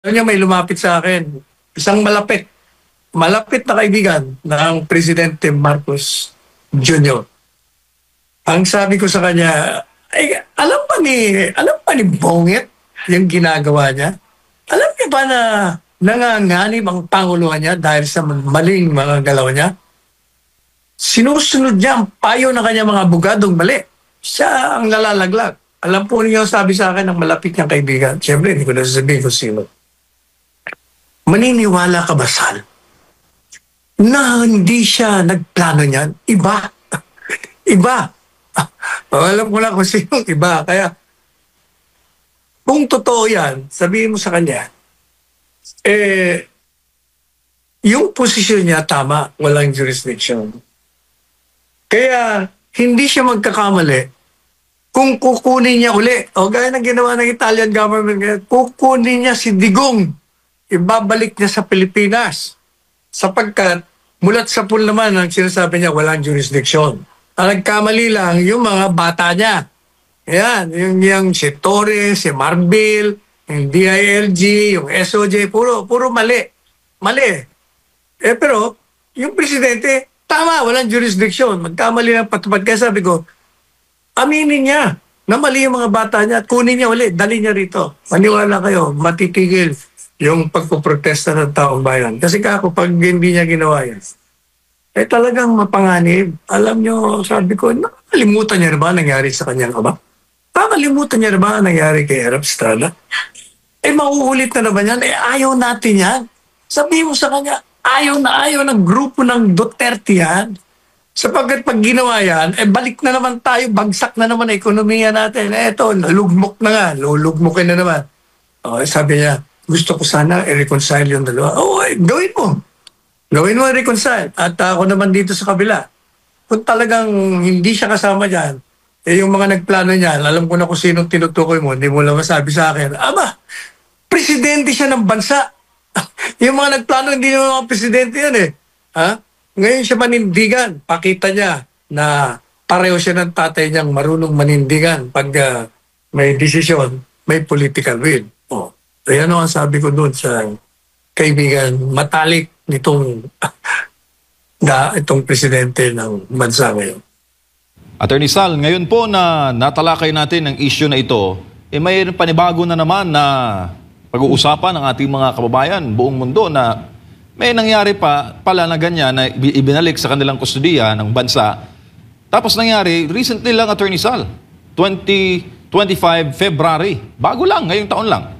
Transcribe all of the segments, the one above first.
Niya may lumapit sa akin, isang malapit na kaibigan ng Presidente Marcos Jr. Ang sabi ko sa kanya, ay, alam pa ni Bonget yung ginagawa niya? Alam niya ba na nanganganib ang panguluhan niya dahil sa maling mga galaw niya? Sinusunod niya ang payo ng kanyang mga abogadong mali. Siya ang nalalaglag. Alam po niyo, sabi sa akin ng malapit niyang kaibigan. Siyempre, hindi ko na sasabihin kung sino. Maniniwala ka ba, Sal, na hindi siya nagplano niyan? Iba. Iba. Alam ko na kung sino iba. Kaya, kung totoo yan, sabihin mo sa kanya, yung posisyon niya tama, walang jurisdiction. Kaya, hindi siya magkakamali kung kukunin niya uli. O gaya ng ginawa ng Italian government, kukunin niya si Digong. Ibabalik niya sa Pilipinas. Sapagkat, mulat sa pool naman ang sinasabi niya, walang jurisdiction. Ang nagkamali lang yung mga bata niya. Yan, yung si Torres, si Marbil, yung DILG, yung SOJ, puro mali. Mali. Pero, yung presidente, tama, walang jurisdiction. Magkamali lang patupad. Kaya sabi ko, aminin niya na mali yung mga bata niya at kunin niya ulit, dali niya rito. Maniwala kayo, matitigil yung pagpuprotesta ng taong bayan. Kasi kako, pag hindi niya ginawa yan, talagang mapanganib. Alam niyo, sabi ko, nakalimutan niya na ba nangyari sa kanyang ama? Nakalimutan niya na ba nangyari kay Erap Estrada? Mauulit na naman yan. Ayaw natin yan. Sabihin mo sa kanya, ayaw ng grupo ng Duterte yan. Sapagkat pag ginawa yan, balik na naman tayo, bagsak na naman ang ekonomiya natin. Eto, lugmok na nga, lulugmokin na naman. Sabi niya, gusto ko sana i-reconcile yung dalawa. Gawin mo. Gawin mo i-reconcile. At ako naman dito sa kabila. Kung talagang hindi siya kasama dyan, yung mga nagplano niyan, alam ko na kung sinong tinutukoy mo, hindi mo lang masabi sa akin, presidente siya ng bansa. Yung mga nagplano, hindi naman mga presidente yan Ngayon siya manindigan. Pakita niya na pareho siya ng tatay niyang marunong manindigan. Pag may desisyon, may political will. Ayan ang sabi ko doon sa kaibigan matalik nitong itong presidente ng bansa ngayon. Attorney Sal, ngayon po na natalakay natin ang issue na ito, may panibago na naman na pag-uusapan ng ating mga kababayan buong mundo na may nangyari pala na ganyan na ibinalik sa kanilang kustudiya ng bansa. Tapos nangyari, recently lang, Attorney Sal, 25 February. Bago lang, ngayong taon lang.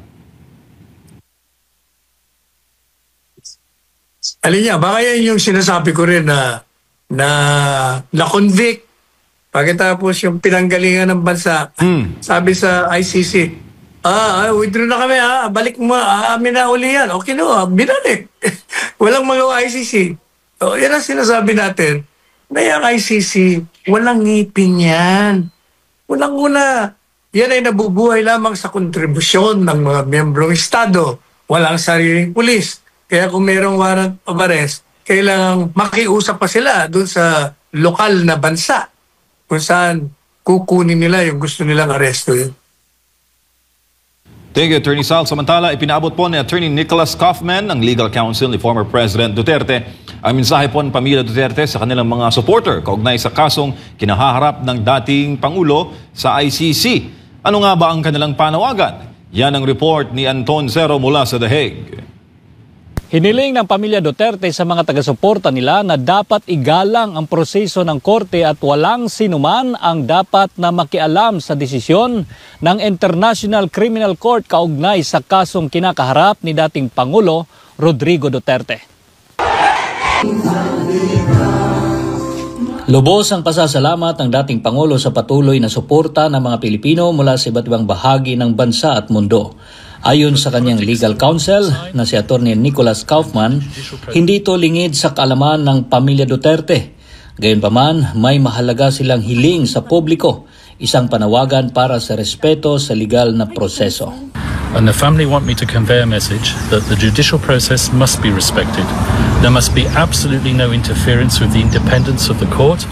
Alin niya, baka yan yung sinasabi ko rin na convict. Pagkatapos yung pinanggalingan ng bansa, sabi sa ICC, withdraw na kami balik mo, amin na uli yan. Okay no, binalik. Walang mga ICC. Yan ang sinasabi natin, na yung ICC, walang ngipin yan. Unang-una, yan ay nabubuhay lamang sa kontribusyon ng mga membrong Estado. Walang sariling pulis. Kaya kung mayroong warrant of arrest, kailangang makiusap pa sila doon sa lokal na bansa kung saan kukunin nila yung gusto nilang aresto yun. Thank you, Attorney Sal. Samantala, ipinaabot po ni Attorney Nicholas Kaufman, ang legal counsel ni former President Duterte, ang mensahe po ng pamilya Duterte sa kanilang mga supporter kaugnay sa kasong kinahaharap ng dating Pangulo sa ICC. Ano nga ba ang kanilang panawagan? Yan ang report ni Anton Zero mula sa The Hague. Hiniling ng pamilya Duterte sa mga taga-suporta nila na dapat igalang ang proseso ng korte at walang sinuman ang dapat na makialam sa desisyon ng International Criminal Court kaugnay sa kasong kinakaharap ni dating Pangulo Rodrigo Duterte. Lubos ang pasasalamat ng dating Pangulo sa patuloy na suporta ng mga Pilipino mula sa iba't ibang bahagi ng bansa at mundo. Ayon sa kanyang legal counsel na si Atty. Nicholas Kaufman, hindi ito lingid sa kaalaman ng pamilya Duterte. Gayunpaman, may mahalaga silang hiling sa publiko, isang panawagan para sa respeto sa legal na proseso. And the family want me to convey a message that the judicial process must be respected. There must be absolutely no interference with the independence of the court,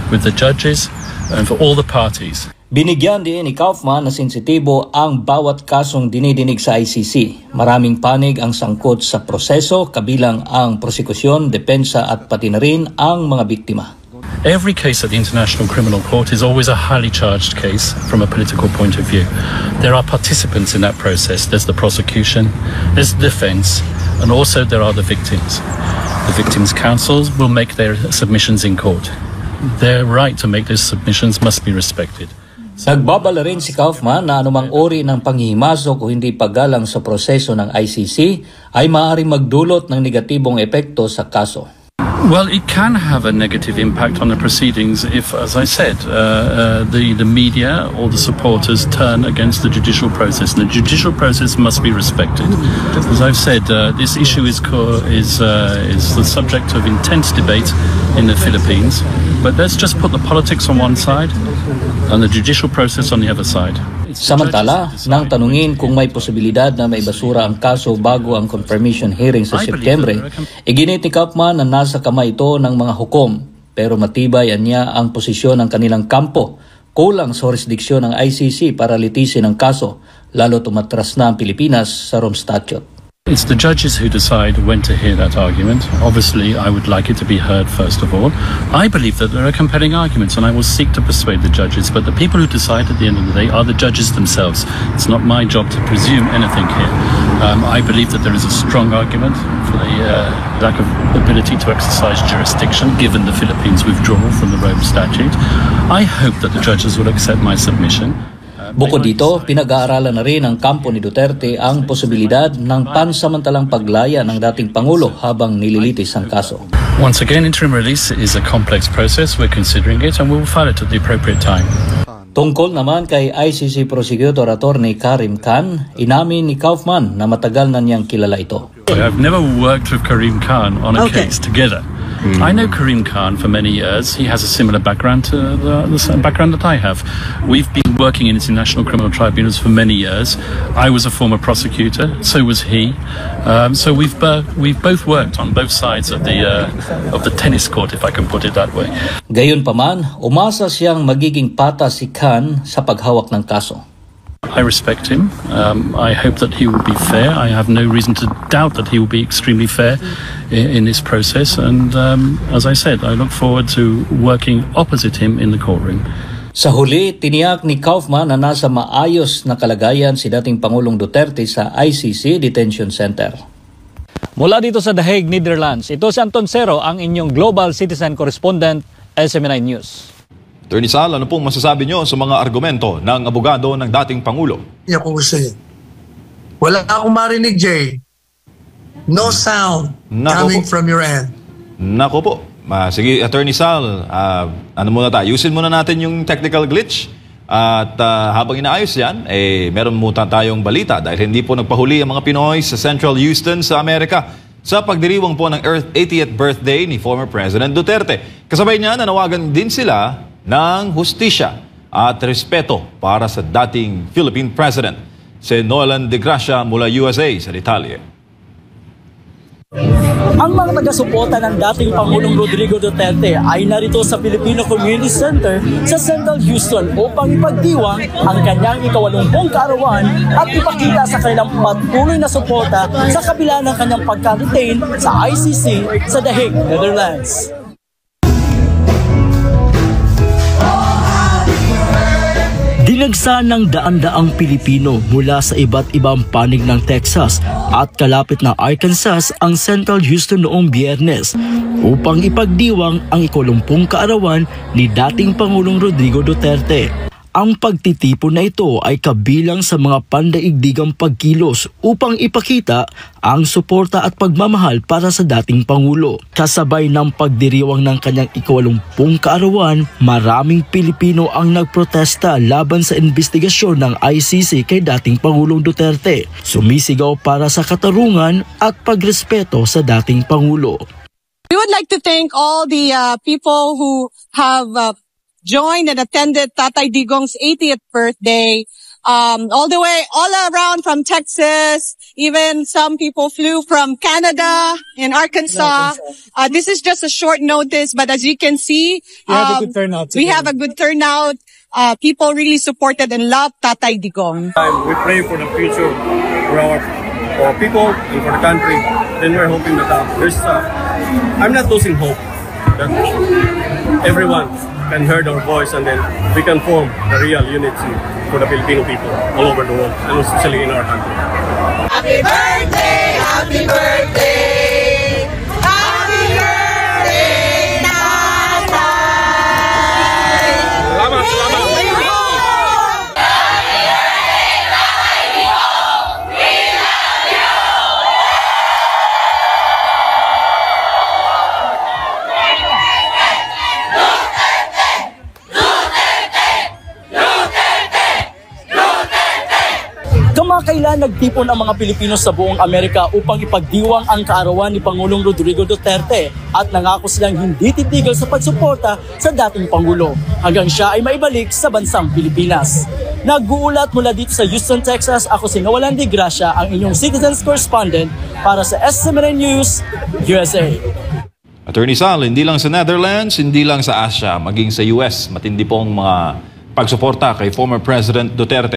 with the judges, and for all the parties. Binigyan din ni Kaufman na sensitibo ang bawat kasong dinidinig sa ICC. Maraming panig ang sangkot sa proseso, kabilang ang prosekusyon, depensa at pati na rin ang mga biktima. Every case at the International Criminal Court is always a highly charged case from a political point of view. There are participants in that process. There's the prosecution, there's the defense, and also there are the victims. The victims' counsels will make their submissions in court. Their right to make those submissions must be respected. Nagbabala rin si Kaufman na anumang uri ng panghihimasok o hindi paggalang sa proseso ng ICC ay maaaring magdulot ng negatibong epekto sa kaso. Well, it can have a negative impact on the proceedings if, as I said, the media or the supporters turn against the judicial process. And the judicial process must be respected. As I've said, this issue is the subject of intense debate in the Philippines. But let's just put the politics on one side and the judicial process on the other side. Samantala, nang tanungin kung may posibilidad na maibasura ang kaso bago ang confirmation hearing sa Setyembre, iginit ni Kaufman na nasa kamay ito ng mga hukom, pero matibay niya ang posisyon ng kanilang kampo. Kulang sa jurisdiksyon ng ICC para litisin ang kaso, lalo tumatras na ang Pilipinas sa Rome Statute. It's the judges who decide when to hear that argument. Obviously, I would like it to be heard first of all. I believe that there are compelling arguments and I will seek to persuade the judges, but the people who decide at the end of the day are the judges themselves. It's not my job to presume anything here. I believe that there is a strong argument for the lack of ability to exercise jurisdiction given the Philippines' withdrawal from the Rome Statute. I hope that the judges will accept my submission. Bukod dito, pinag-aaralan na rin ng kampo ni Duterte ang posibilidad ng pansamantalang paglaya ng dating Pangulo habang nililitis ang kaso. Once again, interim release is a complex process. We're considering it and we will file it at the appropriate time. Tungkol naman kay ICC Prosecutor Attorney Karim Khan, inamin ni Kaufman na matagal na niyang kilala ito. I've never worked with Karim Khan on a case together. I know Karim Khan for many years. He has a similar background to the background that I have. We've been working in international criminal tribunals for many years. I was a former prosecutor, so was he. So we've both worked on both sides of the tennis court, if I can put it that way. Gayunpaman, umasa siyang magiging patas si Khan sa paghawak ng kaso. I respect him. I hope that he will be fair. I have no reason to doubt that he will be extremely fair in this process. And as I said, I look forward to working opposite him in the courtroom. Sa huli, tiniyak ni Kaufman na nasa maayos na kalagayan si dating Pangulong Duterte sa ICC Detention Center. Mula dito sa The Hague, Netherlands, ito si Anton Cero, ang inyong Global Citizen Correspondent, SMNI News. Attorney Sal, ano pong masasabi nyo sa mga argumento ng abogado ng dating Pangulo? Yan ko gusto niya. Wala akong marinig, Jay. No sound coming from your end. Nako po. Sige, Attorney Sal, ano muna tayo? Ayusin muna natin yung technical glitch. At habang inaayos yan, meron muna tayong balita dahil hindi po nagpahuli ang mga Pinoy sa Central Houston sa Amerika sa pagdiriwang po ng 80th birthday ni former President Duterte. Kasabay niya, nanawagan din sila ng hustisya at respeto para sa dating Philippine President. Si Nolan de Gracia mula USA sa detalye. Ang mga taga-suporta ng dating Pangulong Rodrigo Duterte ay narito sa Filipino Community Center sa Central Houston upang ipagdiwang ang kanyang ika-80 kaarawan at ipakita sa kanilang patuloy na suporta sa kabila ng kanyang pagka-retain sa ICC sa The Hague, Netherlands. Dinagsa ng daan-daang Pilipino mula sa iba't ibang panig ng Texas at kalapit na Arkansas ang Central Houston noong Biyernes upang ipagdiwang ang ika-80 kaarawan ni dating Pangulong Rodrigo Duterte. Ang pagtitipon na ito ay kabilang sa mga pandaigdigang pagkilos upang ipakita ang suporta at pagmamahal para sa dating Pangulo. Kasabay ng pagdiriwang ng kanyang ika-80 kaarawan, maraming Pilipino ang nagprotesta laban sa investigasyon ng ICC kay dating Pangulong Duterte. Sumisigaw para sa katarungan at pagrespeto sa dating Pangulo. We would like to thank all the people who have joined and attended Tatay Digong's 80th birthday, all around from Texas. Even some people flew from Canada and Arkansas. This is just a short notice, but as you can see, we have a good turnout. people really supported and loved Tatay Digong. We pray for the future for our people and for the country. Then we're hoping that I'm not losing hope that everyone can hear our voice and then we can form the real unity for the Filipino people all over the world and especially in our country. Happy birthday! Happy birthday! Happy birthday, Tatay! Salamat! Kamakailan nagtipon ang mga Pilipino sa buong Amerika upang ipagdiwang ang kaarawan ni Pangulong Rodrigo Duterte at nangako silang hindi titigil sa pagsuporta sa dating Pangulo hanggang siya ay maibalik sa bansang Pilipinas. Nag-uulat mula dito sa Houston, Texas, ako si Noelan de Gracia, ang inyong Citizens Correspondent para sa SMNN News, USA. Attorney Sal, hindi lang sa Netherlands, hindi lang sa Asia, maging sa US, matindi pong mga pagsuporta kay former President Duterte.